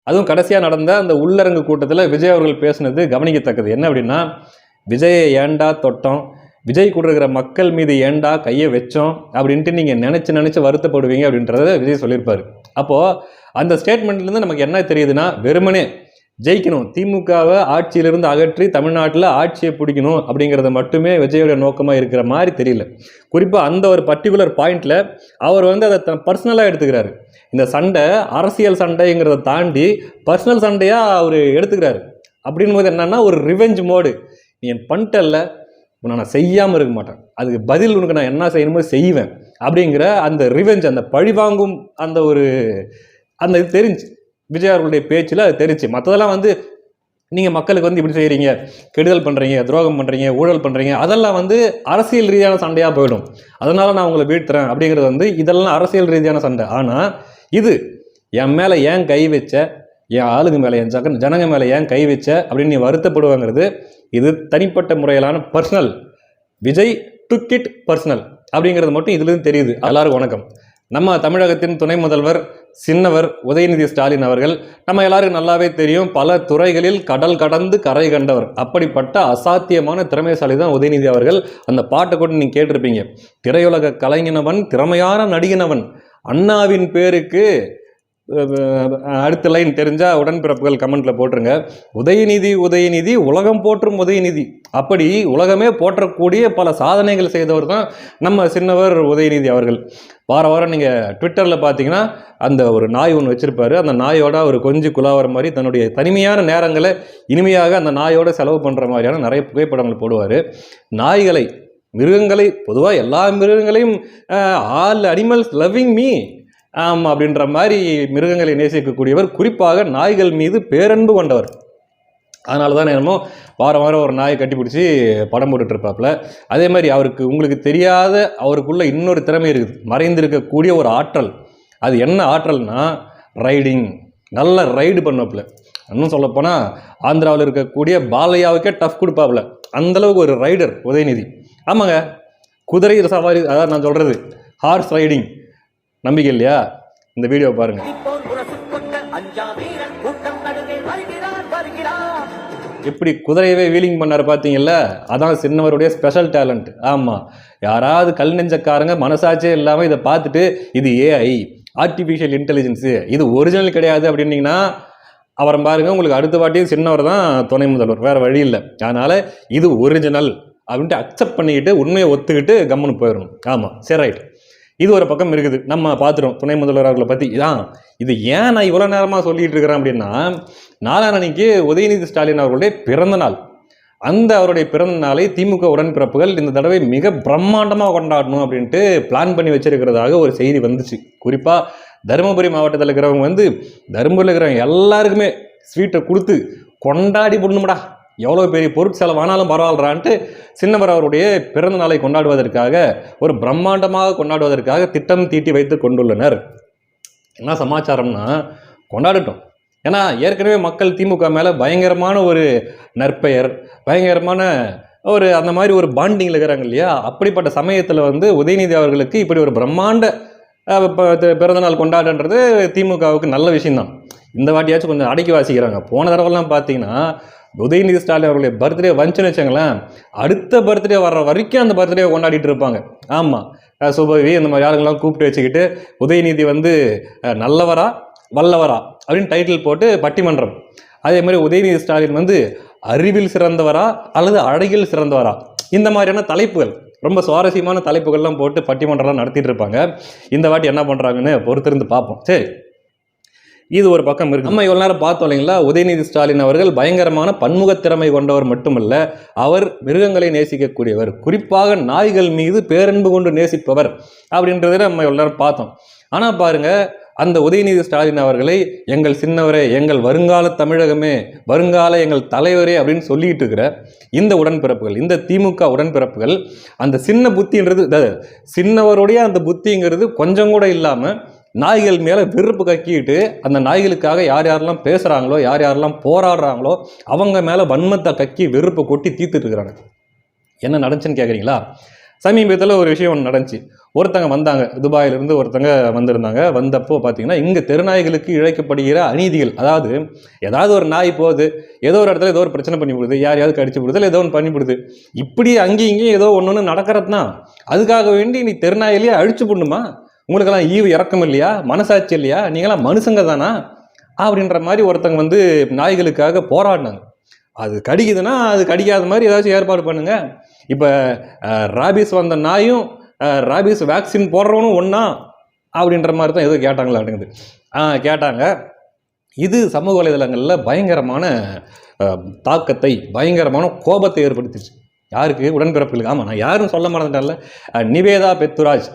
அதுவும் கடைசியாக நடந்த அந்த உள்ளரங்கு கூட்டத்தில் விஜய் அவர்கள் பேசுனது கவனிக்கத்தக்கது. என்ன அப்படின்னா, விஜயை ஏண்டா தொட்டோம், விஜய் கூட இருக்கிற மக்கள் மீது ஏண்டா கையை வச்சோம் அப்படின்ட்டு நீங்கள் நினச்சி வருத்தப்படுவீங்க அப்படின்றத விஜய் சொல்லியிருப்பார். அப்போது அந்த ஸ்டேட்மெண்ட்லேருந்து நமக்கு என்ன தெரியுதுன்னா, வெறுமனே ஜெயிக்கணும், திமுகவை ஆட்சியிலிருந்து அகற்றி தமிழ்நாட்டில் ஆட்சியை பிடிக்கணும் அப்படிங்கிறத மட்டுமே விஜயோட நோக்கமாக இருக்கிற மாதிரி தெரியல. குறிப்பாக அந்த ஒரு பர்டிகுலர் பாயிண்டில் அவர் அதை பர்சனலாக எடுத்துக்கிறாரு. இந்த சண்டை அரசியல் சண்டைங்கிறத தாண்டி பர்சனல் சண்டையாக அவர் எடுத்துக்கிறாரு. அப்படின் போது என்னன்னா, ஒரு ரிவெஞ்ச் மோடு. நீ என் பண்ணிட்டல்ல, நான் செய்யாமல் இருக்க மாட்டேன், அதுக்கு பதில் உனக்கு நான் என்ன செய்யணுமோ செய்வேன் அப்படிங்கிற அந்த ரிவெஞ்ச், அந்த பழிவாங்கும் அந்த இது தெரிஞ்சு விஜய் அவர்களுடைய பேச்சில் அது தெரிஞ்சு. மற்றதெல்லாம் நீங்கள் மக்களுக்கு இப்படி செய்கிறீங்க, கெடுதல் பண்ணுறீங்க, துரோகம் பண்ணுறீங்க, ஊழல் பண்ணுறீங்க, அதெல்லாம் அரசியல் ரீதியான சண்டையாக போயிடும். அதனால் நான் உங்களை வீழ்த்துறேன் அப்படிங்கிறது இதெல்லாம் அரசியல் ரீதியான சண்டை. ஆனால் இது என் மேலே ஏன் கை வச்ச, என் ஆளுங்க மேலே, என் ஜனங்க மேலே ஏன் கை வச்ச அப்படின்னு நீ வருத்தப்படுவாங்கிறது இது தனிப்பட்ட முறையிலான personal. Vijay took it personal அப்படிங்கிறது மட்டும் இதுலேருந்து தெரியுது. எல்லாருக்கும் வணக்கம். நம்ம தமிழகத்தின் துணை முதல்வர் சின்னவர் உதயநிதி ஸ்டாலின் அவர்கள் நம்ம எல்லாருக்கும் நல்லாவே தெரியும், பல துறைகளில் கடல் கடந்து கரை கண்டவர். அப்படிப்பட்ட அசாத்தியமான திறமைசாலி தான் உதயநிதி அவர்கள். அந்த பாட்டை கூட நீங்கள் கேட்டிருப்பீங்க. திரையுலக கலைஞனவன், திறமையான நடிகனவன், அண்ணாவின் பேருக்கு அடுத்த லைன் தெரிஞ்சால் உடன்பிறப்புகள் கமெண்ட்டில் போட்டுருங்க. உதயநிதி உதயநிதி உலகம் போற்றும் உதயநிதி. அப்படி உலகமே போற்றக்கூடிய பல சாதனைகள் செய்தவர் தான் நம்ம சின்னவர் உதயநிதி அவர்கள். வாரம் நீங்கள் ட்விட்டரில் பார்த்தீங்கன்னா அந்த ஒரு நாய் ஒன்று வச்சுருப்பாரு. அந்த நாயோட ஒரு கொஞ்சம் குலாவர மாதிரி தன்னுடைய தனிமையான நேரங்களை இனிமையாக அந்த நாயோட செலவு பண்ணுற மாதிரியான நிறைய புகைப்படங்கள் போடுவார். நாய்களை, மிருகங்களை, பொதுவாக எல்லா மிருகங்களையும் ஆல் அனிமல்ஸ் லவ்விங் மீ அப்படின்ற மாதிரி மிருகங்களை நேசிக்கக்கூடியவர். குறிப்பாக நாய்கள் மீது பேரன்பு கொண்டவர். அதனால தான் என்னமோ வாரம் ஒரு நாயை கட்டிப்பிடிச்சி படம் போட்டுட்ருப்பாப்புல. அதே மாதிரி அவருக்கு உங்களுக்கு தெரியாத அவருக்குள்ள இன்னொரு திறமை இருக்குது, மறைந்திருக்கக்கூடிய ஒரு ஆற்றல். அது என்ன ஆற்றல்னா ரைடிங். நல்ல ரைடு பண்ணுவாப்புல. இன்னும் சொல்லப்போனால் ஆந்திராவில் இருக்கக்கூடிய பாலையாவுக்கே டஃப் கொடுப்பாப்புல. அந்தளவுக்கு ஒரு ரைடர் உதயநிதி. ஆமாங்க, குதிரை சவாரி, அதான் நான் சொல்கிறது ஹார்ஸ் ரைடிங். நம்பிக்கை இல்லையா? இந்த வீடியோ பாருங்க. எப்படி குதிரையவே வீலிங் பண்ணார் பார்த்தீங்கல்ல? அதான் சின்னவருடைய ஸ்பெஷல் டேலண்ட். ஆமாம், யாராவது கல் நெஞ்சக்காரங்க மனசாட்சியே இல்லாமல் இதை பார்த்துட்டு இது ஏஐ, ஆர்டிஃபிஷியல் இன்டெலிஜென்ஸு, இது ஒரிஜினல் கிடையாது அப்படின்னீங்கன்னா அவரை பாருங்க, உங்களுக்கு அடுத்த வாட்டியும் சின்னவர் தான் துணை முதல்வர், வேறு வழி இல்லை. அதனால் இது ஒரிஜினல் அப்படின்ட்டு அக்செப்ட் பண்ணிக்கிட்டு உண்மையை ஒத்துக்கிட்டு கம்முன்னு போயிடணும். ஆமாம், சரி, ரைட். இது ஒரு பக்கம் இருக்குது. நம்ம பார்த்துட்டோம் துணை முதல்வர் அவர்களை பற்றி. இது ஏன் நான் இவ்வளோ நேரமாக சொல்லிகிட்டு இருக்கிறேன் அப்படின்னா, நாளான்னைக்கு உதயநிதி ஸ்டாலின் அவர்களுடைய பிறந்த நாள். அந்த அவருடைய பிறந்த நாளை திமுக உடன்பிறப்புகள் இந்த தடவை மிக பிரம்மாண்டமாக கொண்டாடணும் அப்படின்ட்டு பிளான் பண்ணி வச்சிருக்கிறதாக ஒரு செய்தி வந்துச்சு. குறிப்பாக தருமபுரி மாவட்டத்தில் இருக்கிறவங்க தருமபுரியில் இருக்கிறவங்க எல்லாருக்குமே ஸ்வீட்டை கொடுத்து கொண்டாடி போடணும்டா, எவ்வளோ பெரிய பொருட்செலவானாலும் பரவாயில்றான்ட்டு சின்னவர் அவருடைய பிறந்த நாளை கொண்டாடுவதற்காக, ஒரு பிரம்மாண்டமாக கொண்டாடுவதற்காக திட்டம் தீட்டி வைத்து கொண்டுள்ளனர். என்ன சமாச்சாரம்னா, கொண்டாடட்டும். ஏன்னா ஏற்கனவே மக்கள் திமுக மேலே பயங்கரமான ஒரு நற்பெயர், பயங்கரமான ஒரு அந்த மாதிரி ஒரு பாண்டிங்கில் இருக்கிறாங்க இல்லையா? அப்படிப்பட்ட சமயத்தில் உதயநிதி அவர்களுக்கு இப்படி ஒரு பிரம்மாண்ட பிறந்தநாள் கொண்டாடுன்றது திமுகவுக்கு நல்ல விஷயம்தான். இந்த வாட்டியாச்சும் கொஞ்சம் அடக்கி வாசிக்கிறாங்க. போன தடவைலாம் பார்த்தீங்கன்னா உதயநிதி ஸ்டாலின் அவர்களுடைய பர்த்டே வந்துச்சுன்னு வச்சுங்களேன், அடுத்த பர்த்டே வர்ற வரைக்கும் அந்த பர்த்டே கொண்டாடிட்டு இருப்பாங்க. ஆமாம், சுபவி இந்த மாதிரி ஆளுங்கெல்லாம் கூப்பிட்டு வச்சுக்கிட்டு உதயநிதி நல்லவரா வல்லவரா அப்படின்னு டைட்டில் போட்டு பட்டிமன்றம். அதே மாதிரி உதயநிதி ஸ்டாலின் அறிவில் சிறந்தவரா அல்லது அழகில் சிறந்தவரா, இந்த மாதிரியான தலைப்புகள், ரொம்ப சுவாரஸ்யமான தலைப்புகள்லாம் போட்டு பட்டிமன்றம்லாம் நடத்திட்டு இருப்பாங்க. இந்த வாட்டி என்ன பண்ணுறாங்கன்னு பொறுத்திருந்து பார்ப்போம். சரி, இது ஒரு பக்கம் இருக்கு. நம்ம இவ்வளோ நேரம் பார்த்தோம் இல்லைங்களா? உதயநிதி ஸ்டாலின் அவர்கள் பயங்கரமான பன்முகத்திறமை கொண்டவர் மட்டுமல்ல, அவர் மிருகங்களை நேசிக்கக்கூடியவர், குறிப்பாக நாய்கள் மீது பேரன்பு கொண்டு நேசிப்பவர் அப்படின்றத நம்ம இவ்வளோ நேரம் பார்த்தோம். ஆனால் பாருங்க, அந்த உதயநிதி ஸ்டாலின் அவர்களை எங்கள் சின்னவரே, எங்கள் வருங்கால தமிழகமே, வருங்கால எங்கள் தலைவரே அப்படின்னு சொல்லிட்டு இருக்கிற இந்த உடன்பிறப்புகள், இந்த திமுக உடன்பிறப்புகள், அந்த சின்ன புத்தின்றது, சின்னவருடைய அந்த புத்திங்கிறது கொஞ்சம் கூட இல்லாமல் நாய்கள் மேலே வெறுப்பு கக்கிட்டு அந்த நாய்களுக்காக யார் யாரெல்லாம் பேசுகிறாங்களோ, யார் யாரெல்லாம் போராடுறாங்களோ அவங்க மேலே வன்மத்தை கக்கி வெறுப்பை கொட்டி தீர்த்துட்டு இருக்கிறாங்க. என்ன நடந்துச்சுன்னு கேட்குறீங்களா? சமீபத்தில் ஒரு விஷயம் ஒன்று நடந்துச்சு. ஒருத்தங்க வந்தாங்க, துபாயிலிருந்து ஒருத்தங்க வந்திருந்தாங்க. வந்தப்போ பார்த்தீங்கன்னா இங்கே தெருநாய்களுக்கு இழைக்கப்படுகிற அநீதிகள், அதாவது ஏதாவது ஒரு நாய் போகுது, ஏதோ ஒரு இடத்துல ஏதோ ஒரு பிரச்சனை பண்ணி விடுது, யாரையாவது கடிச்சு விடுது, இல்லை ஏதோ ஒன்று பண்ணி விடுது, இப்படி அங்கேயும் இங்கேயும் ஏதோ ஒன்று நடக்கிறது தான். அதுக்காக வேண்டி நீ தெருநாயிலேயே அழிச்சு போடணுமா? உங்களுக்கெல்லாம் ஈவு இறக்கம் இல்லையா? மனசாட்சி இல்லையா? நீங்களாம் மனுஷங்க தானா? அப்படின்ற மாதிரி ஒருத்தங்க வந்து நாய்களுக்காக போராடினாங்க. அது கடிக்குதுன்னா அது கடிக்காத மாதிரி ஏதாச்சும் ஏற்பாடு பண்ணுங்க. இப்போ ராபிஸ் வந்த நாயும் ராபிஸ் வேக்சின் போடுறவனும் ஒன்றா அப்படின்ற மாதிரி தான் ஏதோ கேட்டாங்களா அப்படிங்குது. கேட்டாங்க. இது சமூக வலைதளங்களில் பயங்கரமான தாக்கத்தை, பயங்கரமான கோபத்தை ஏற்படுத்திச்சு. யாருக்கு? உடன்பிறப்புகளுக்கு. ஆமாம், நான் யாரும் சொல்ல மறந்துட்டேன்ல, நிவேதா பெத்துராஜ்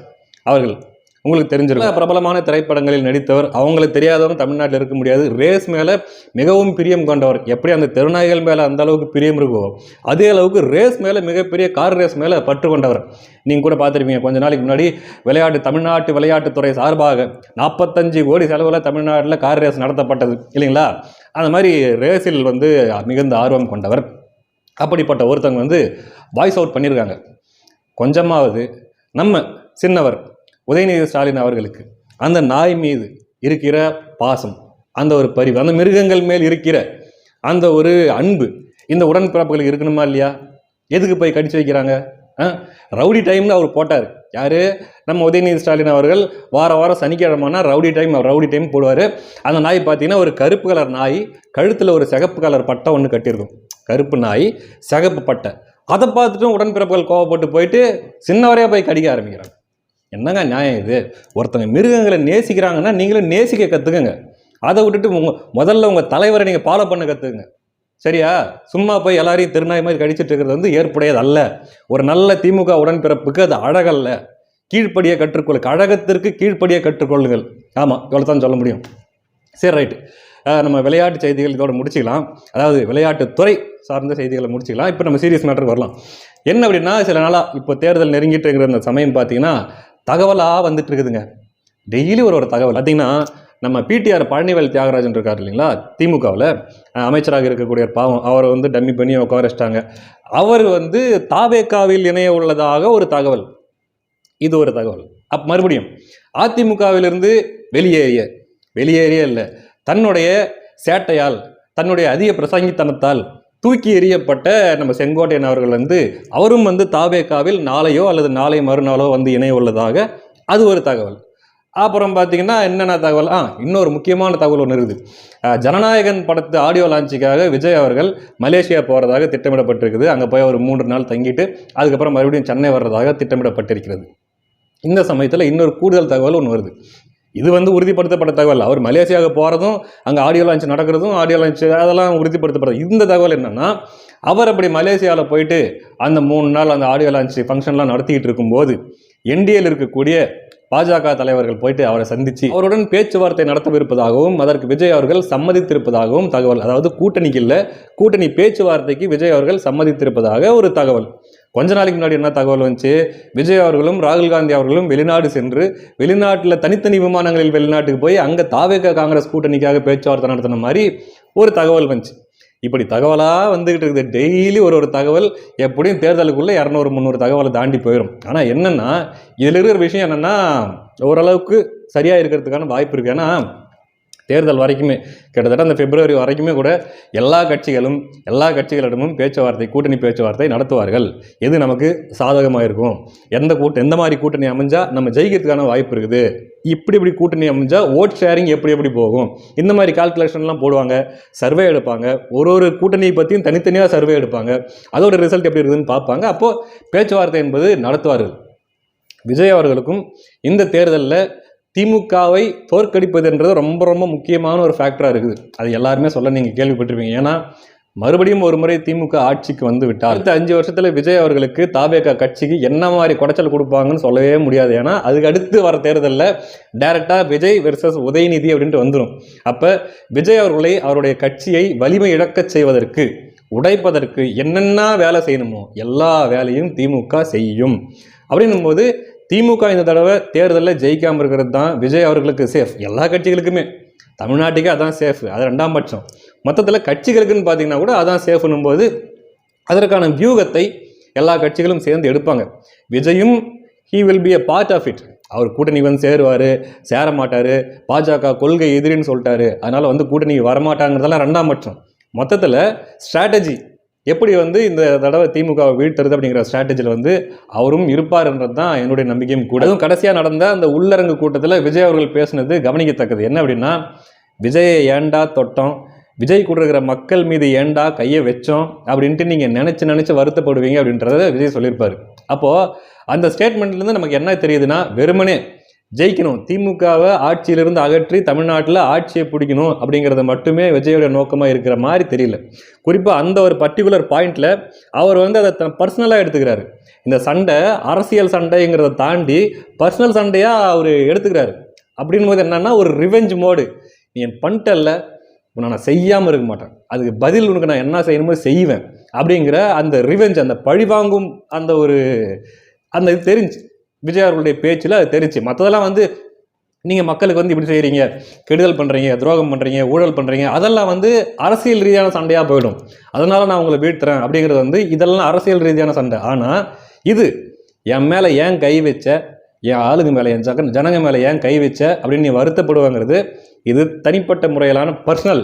அவர்கள் உங்களுக்கு தெரிஞ்சிருக்கும். பிரபலமான திரைப்படங்களில் நடித்தவர். அவங்களுக்கு தெரியாதவங்க தமிழ்நாட்டில் இருக்க முடியாது. ரேஸ் மேலே மிகவும் பிரியம் கொண்டவர். எப்படி அந்த தெருநாய்கள் மேலே அந்த அளவுக்கு பிரியம் இருக்கோ, அதே அளவுக்கு ரேஸ் மேலே, மிகப்பெரிய கார் ரேஸ் மேலே பற்று கொண்டவர். நீங்கள் கூட பார்த்துருப்பீங்க, கொஞ்ச நாளைக்கு முன்னாடி தமிழ்நாட்டு விளையாட்டுத்துறை சார்பாக 45 கோடி செலவில் தமிழ்நாட்டில் கார் ரேஸ் நடத்தப்பட்டது இல்லைங்களா? அந்த மாதிரி ரேஸில் வந்து மிகுந்த ஆர்வம் கொண்டவர். அப்படிப்பட்ட ஒருத்தவங்க வந்து வாய்ஸ் அவுட் பண்ணியிருக்காங்க. கொஞ்சமாவது நம்ம சின்னவர் உதயநிதி ஸ்டாலின் அவர்களுக்கு அந்த நாய் மீது இருக்கிற பாசம், அந்த ஒரு பரிவு, அந்த மிருகங்கள் மேல் இருக்கிற அந்த ஒரு அன்பு இந்த உடன்பிறப்புகளுக்கு இருக்கணுமா இல்லையா? எதுக்கு போய் கடிச்சு வைக்கிறாங்க? ரவுடி டைம்னு அவர் போட்டார். யார்? நம்ம உதயநிதி ஸ்டாலின் அவர்கள் வாரம் சனிக்கிழமைனா ரவுடி டைம் போடுவார். அந்த நாய் பார்த்தீங்கன்னா ஒரு கருப்பு கலர் நாய், கழுத்தில் ஒரு சிகப்பு கலர் பட்டை ஒன்று கட்டியிருக்கும். கருப்பு நாய், சிகப்பு பட்டை. அதை பார்த்துட்டும் உடன்பிறப்புகள் கோவப்பட்டு போயிட்டு சின்னவரையாக போய் கடிக்க ஆரம்பிக்கிறாங்க. என்னங்க நியாயம் இது? ஒருத்தங்க மிருகங்களை நேசிக்கிறாங்கன்னா நீங்களும் நேசிக்க கற்றுக்குங்க. அதை விட்டுட்டு முதல்ல உங்கள் தலைவரை நீங்கள் ஃபாலோ பண்ண கற்றுக்குங்க. சரியா? சும்மா போய் எல்லாரையும் திருநாய் மாதிரி கடிச்சிட்டு இருக்கிறது வந்து ஏற்புடையது அல்ல. ஒரு நல்ல திமுக உடன்பிறப்புக்கு அது அழகல்ல. கீழ்ப்படியை கற்றுக்கொள்ளு, கழகத்திற்கு கீழ்ப்படியை கற்றுக்கொள்ளுங்கள். ஆமாம், இவ்வளோ தான் சொல்ல முடியும். சரி, ரைட்டு. நம்ம விளையாட்டு செய்திகள் இதோட முடிச்சிக்கலாம். அதாவது விளையாட்டுத்துறை சார்ந்த செய்திகளை முடிச்சிக்கலாம். இப்போ நம்ம சீரியஸ் மேட்டருக்கு வரலாம். என்ன அப்படின்னா, சில நாளாக இப்போ தேர்தல் நெருங்கிட்டு இருக்கிற அந்த சமயம் பார்த்தீங்கன்னா தகவலாக வந்துட்டு இருக்குதுங்க. டெய்லி ஒரு தகவல். பார்த்தீங்கன்னா நம்ம பிடிஆர் பழனிவேல் தியாகராஜன் இருக்கார் இல்லைங்களா, திமுகவில் அமைச்சராக இருக்கக்கூடிய பாவம், அவரை வந்து டம்மி பண்ணி உட்கார வச்சிட்டாங்க. அவர் வந்து தாவேகாவில் இணைய உள்ளதாக ஒரு தகவல். இது ஒரு தகவல். மறுபடியும் அதிமுகவிலிருந்து வெளியேறிய இல்லை, தன்னுடைய சேட்டையால், தன்னுடைய அதிக பிரசங்கித்தனத்தால் தூக்கி எறியப்பட்ட நம்ம செங்கோட்டையன் அவர்கள் வந்து அவரும் வந்து தாவேகாவில் நாளையோ அல்லது நாளை மறுநாளோ வந்து இணைய உள்ளதாக அது ஒரு தகவல். அப்புறம் பார்த்தீங்கன்னா என்னென்ன தகவல்? இன்னொரு முக்கியமான தகவல் ஒன்று இருக்குது. ஜனநாயகன் படத்து ஆடியோ லான்ச்சுக்காக விஜய் அவர்கள் மலேசியா போகிறதாக திட்டமிடப்பட்டிருக்குது. அங்கே போய் ஒரு 3 நாள் தங்கிட்டு அதுக்கப்புறம் மறுபடியும் சென்னை வர்றதாக திட்டமிடப்பட்டிருக்கிறது. இந்த சமயத்தில் இன்னொரு கூடுதல் தகவல் ஒன்று வருது. இது வந்து உறுதிப்படுத்தப்பட்ட தகவல். அவர் மலேசியாவுக்கு போகிறதும், அங்கே ஆடியோ லான்ச் நடக்கிறதும், ஆடியோ லான்ச் அதெல்லாம் உறுதிப்படுத்தப்படுறது. இந்த தகவல் என்னென்னா, அவர் அப்படி மலேசியாவில் போயிட்டு அந்த 3 நாள் அந்த ஆடியோ லான்ச் ஃபங்க்ஷன்லாம் நடத்திக்கிட்டு இருக்கும்போது என்டிஏல இருக்கக்கூடிய பாஜக தலைவர்கள் போயிட்டு அவரை சந்தித்து அவருடன் பேச்சுவார்த்தை நடத்தவிருப்பதாகவும் அதற்கு விஜய் அவர்கள் சம்மதித்திருப்பதாகவும் தகவல். அதாவது கூட்டணிக்கு இல்லை, கூட்டணி பேச்சுவார்த்தைக்கு விஜய் அவர்கள் சம்மதித்திருப்பதாக ஒரு தகவல். கொஞ்ச நாளைக்கு முன்னாடி என்ன தகவல் வந்துச்சு? விஜய் அவர்களும் ராகுல் காந்தி அவர்களும் வெளிநாடு சென்று வெளிநாட்டில் தனித்தனி விமானங்களில் வெளிநாட்டுக்கு போய் அங்கே தாவேக காங்கிரஸ் கூட்டணிக்காக பேச்சுவார்த்தை நடத்தின மாதிரி ஒரு தகவல் வந்துச்சு. இப்படி தகவலாக வந்துக்கிட்டு இருக்குது. டெய்லி ஒரு தகவல். எப்படியும் தேர்தலுக்குள்ளே 200-300 தகவலை தாண்டி போயிடும். ஆனால் என்னென்னா, இதில் இருக்கிற விஷயம் என்னென்னா, ஓரளவுக்கு சரியாக இருக்கிறதுக்கான வாய்ப்பு இருக்குது. ஏன்னா தேர்தல் வரைக்குமே கிட்டத்தட்ட அந்த பிப்ரவரி வரைக்குமே கூட எல்லா கட்சிகளிடமும் பேச்சுவார்த்தை, கூட்டணி பேச்சுவார்த்தை நடத்துவார்கள். எது நமக்கு சாதகமாக இருக்கும், எந்த மாதிரி கூட்டணி அமைஞ்சால் நம்ம ஜெயிக்கிறதுக்கான வாய்ப்பு இருக்குது, இப்படி கூட்டணி அமைஞ்சால் ஓட் ஷேரிங் எப்படி போகும், இந்த மாதிரி கால்குலேஷன்லாம் போடுவாங்க. சர்வே எடுப்பாங்க. ஒரு கூட்டணியை பற்றியும் தனித்தனியாக சர்வே எடுப்பாங்க. அதோட ரிசல்ட் எப்படி இருக்குதுன்னு பார்ப்பாங்க. அப்போது பேச்சுவார்த்தை என்பது நடத்துவார்கள். விஜய் அவர்களுக்கும் இந்த தேர்தலில் திமுகவை தோற்கடிப்பதுன்றது ரொம்ப முக்கியமான ஒரு ஃபேக்டராக இருக்குது. அது எல்லாருமே சொல்ல நீங்கள் கேள்விப்பட்டிருப்பீங்க. ஏன்னா மறுபடியும் ஒரு முறை திமுக ஆட்சிக்கு வந்து விட்டால் அடுத்த 5 வருஷத்தில் விஜய் அவர்களுக்கு தாவேகா கட்சிக்கு என்ன மாதிரி குடைச்சல் கொடுப்பாங்கன்னு சொல்லவே முடியாது. ஏன்னா அதுக்கு அடுத்து வர தேர்தலில் டைரெக்டாக விஜய் வெர்சஸ் உதயநிதி அப்படின்ட்டு வந்துடும். அப்போ விஜய் அவர்களை, அவருடைய கட்சியை வலிமை இழக்க செய்வதற்கு, உடைப்பதற்கு என்னென்ன வேலை செய்யணுமோ எல்லா வேலையும் திமுக செய்யும். அப்படின்னும் போது திமுக இந்த தடவை தேர்தலில் ஜெயிக்காமல் இருக்கிறது தான் விஜய் அவர்களுக்கு சேஃப். எல்லா கட்சிகளுக்குமே, தமிழ்நாட்டுக்கே அதான் சேஃப். அது 2ஆம் பட்சம். மொத்தத்தில் கட்சிகளுக்குன்னு பார்த்தீங்கன்னா கூட அதான் சேஃப்னும் போது அதற்கான வியூகத்தை எல்லா கட்சிகளும் சேர்ந்து எடுப்பாங்க. விஜயும் he will be a part of it. அவர் கூட்டணி வந்து சேருவார், சேர மாட்டார், பாஜக கொள்கை எதிரின்னு சொல்லிட்டாரு, அதனால் வந்து கூட்டணி வரமாட்டாங்கிறதெல்லாம் ரெண்டாம் பட்சம். மொத்தத்தில் ஸ்ட்ராட்டஜி எப்படி வந்து இந்த தடவை திமுகவை வீழ்த்துறது அப்படிங்கிற ஸ்ட்ராட்டஜியில் வந்து அவரும் இருப்பார்ன்றது தான் என்னுடைய நம்பிக்கையும் கூட. அதுவும் கடைசியாக நடந்த அந்த உள்ளரங்கு கூட்டத்தில் விஜய் அவர்கள் பேசுனது கவனிக்கத்தக்கது. என்ன அப்படின்னா, விஜயை ஏண்டா தொட்டோம், விஜய் கூட இருக்கிற மக்கள் மீது ஏண்டா கையை வச்சோம் அப்படின்ட்டு நீங்கள் நினச்சி வருத்தப்படுவீங்க அப்படின்றத விஜய் சொல்லியிருப்பார். அப்போது அந்த ஸ்டேட்மெண்ட்லேருந்து நமக்கு என்ன தெரியுதுன்னா, வெறுமனே ஜெயிக்கணும், திமுகவை ஆட்சியிலிருந்து அகற்றி தமிழ்நாட்டில் ஆட்சியை பிடிக்கணும் அப்படிங்கிறத மட்டுமே விஜயோட நோக்கமாக இருக்கிற மாதிரி தெரியல. குறிப்பாக அந்த ஒரு பர்டிகுலர் பாயிண்டில் அவர் வந்து அதை பர்சனலாக எடுத்துக்கிறாரு. இந்த சண்டை அரசியல் சண்டைங்கிறத தாண்டி பர்சனல் சண்டையாக அவர் எடுத்துக்கிறாரு. அப்படின் போது என்னன்னா, ஒரு ரிவெஞ்ச் மோடு. நீ என் பண்ணிட்டல்ல, நான் செய்யாமல் இருக்க மாட்டேன், அதுக்கு பதில் உனக்கு நான் என்ன செய்யணுமோ செய்வேன் அப்படிங்கிற அந்த ரிவெஞ்ச், அந்த பழிவாங்கும் அந்த இது தெரிஞ்சு விஜய் அவர்களுடைய பேச்சில் அது தெரிஞ்சு. மற்றதெல்லாம் வந்து நீங்கள் மக்களுக்கு வந்து இப்படி செய்கிறீங்க, கெடுதல் பண்ணுறீங்க, துரோகம் பண்ணுறீங்க, ஊழல் பண்ணுறீங்க, அதெல்லாம் வந்து அரசியல் ரீதியான சண்டையாக போயிடும். அதனால் நான் உங்களை வீழ்த்துறேன் அப்படிங்கிறது வந்து இதெல்லாம் அரசியல் ரீதியான சண்டை. ஆனால் இது என் மேலே ஏன் கை வச்ச, என் ஆளுங்க மேலே, என் ஜனங்க மேலே ஏன் கை வச்ச அப்படின்னு நீ வருத்தப்படுவாங்கிறது இது தனிப்பட்ட முறையிலான personal.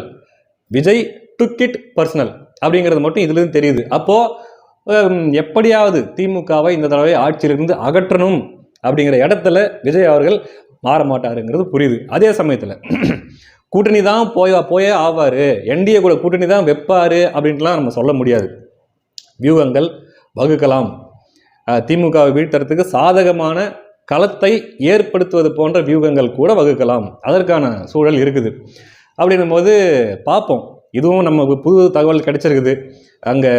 Vijay took it personal அப்படிங்கிறது மட்டும் இதுலேருந்து தெரியுது. அப்போது எப்படியாவது திமுகவை இந்த தடவை ஆட்சியிலிருந்து அகற்றணும் அப்படிங்கிற இடத்துல விஜய் அவர்கள் மாற மாட்டாருங்கிறது புரியுது. அதே சமயத்தில் கூட்டணி தான் போயே ஆவார், என்டிஏ கூட கூட்டணி தான் வைப்பார் அப்படின்ட்டுலாம் நம்ம சொல்ல முடியாது. வியூகங்கள் வகுக்கலாம், திமுகவை வீழ்த்துறதுக்கு சாதகமான களத்தை ஏற்படுத்துவது போன்ற வியூகங்கள் கூட வகுக்கலாம், அதற்கான சூழல் இருக்குது. அப்படின்னும் போது பார்ப்போம். இதுவும் நம்ம புது தகவல் கிடைச்சிருக்குது. அங்கே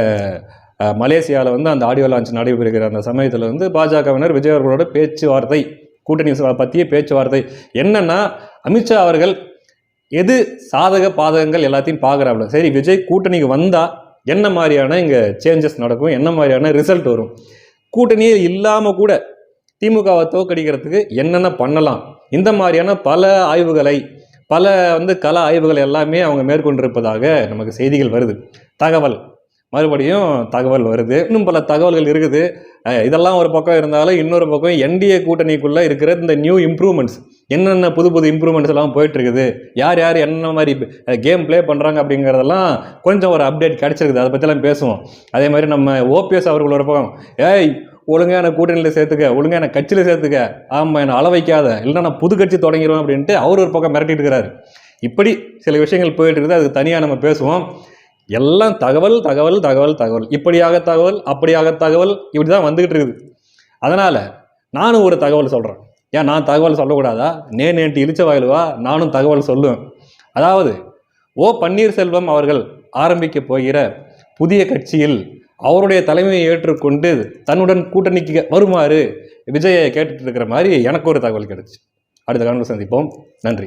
மலேசியாவில் வந்து அந்த ஆடியோ லான்ச் நடைபெறுகிற அந்த சமயத்தில் வந்து பாஜகவினர் விஜய் அவர்களோட பேச்சுவார்த்தை, கூட்டணி பற்றிய பேச்சுவார்த்தை என்னன்னா, அமித்ஷா அவர்கள் எது சாதக பாதகங்கள் எல்லாத்தையும் பார்க்குறாப்புல. சரி, விஜய் கூட்டணிக்கு வந்தால் என்ன மாதிரியான இங்கே சேஞ்சஸ் நடக்கும், என்ன மாதிரியான ரிசல்ட் வரும், கூட்டணியே இல்லாமல் கூட திமுகவை தோற்கடிக்கிறதுக்கு என்னென்ன பண்ணலாம், இந்த மாதிரியான பல ஆய்வுகளை, பல வந்து கள ஆய்வுகள் எல்லாமே அவங்க மேற்கொண்டிருப்பதாக நமக்கு செய்திகள் வருது. மறுபடியும் தகவல் வருது. இன்னும் பல தகவல்கள் இருக்குது. இதெல்லாம் ஒரு பக்கம் இருந்தாலும் இன்னொரு பக்கம் என்டிஏ கூட்டணிக்குள்ளே இருக்கிற இந்த நியூ இம்ப்ரூவ்மெண்ட்ஸ், என்னென்ன புது இம்ப்ரூவ்மெண்ட்ஸ் எல்லாம் போயிட்டுருக்குது, யார் என்ன மாதிரி கேம் ப்ளே பண்ணுறாங்க அப்படிங்கிறதெல்லாம் கொஞ்சம் ஒரு அப்டேட் கிடச்சிருக்குது. அதை பற்றிலாம் பேசுவோம். அதே மாதிரி நம்ம ஓபிஎஸ் அவர்கள் ஒரு பக்கம், ஒழுங்காக எனக்கு கூட்டணியில் சேர்த்துக்க, ஒழுங்காக எனக்கு கட்சியில் சேர்த்துக்க, ஆமாம் என்னை அள வைக்காத, இல்லைன்னா நான் புது கட்சி தொடங்கிடுவேன் அப்படின்ட்டு அவர் ஒரு பக்கம் மிரட்டிட்டு இருக்கிறாரு. இப்படி சில விஷயங்கள் போயிட்டு இருக்குது. அதுக்கு தனியாக நம்ம பேசுவோம். எல்லாம் தகவல், இப்படியாக தகவல், அப்படியாக தகவல், இப்படி தான் வந்துக்கிட்டு இருக்குது. அதனால் நானும் ஒரு தகவல் சொல்கிறேன். ஏன் நான் தகவல் சொல்லக்கூடாதா? நேற்று இழிச்ச வாயிலுவா நானும் தகவல் சொல்லுவேன். அதாவது பன்னீர்செல்வம் அவர்கள் ஆரம்பிக்க போகிற புதிய கட்சியில் அவருடைய தலைமையை ஏற்றுக்கொண்டு தன்னுடன் கூட்டணிக்கு வருமாறு விஜயை கேட்டுட்டு இருக்கிற மாதிரி எனக்கு ஒரு தகவல் கிடைச்சு. அடுத்த காணொலியில் சந்திப்போம். நன்றி.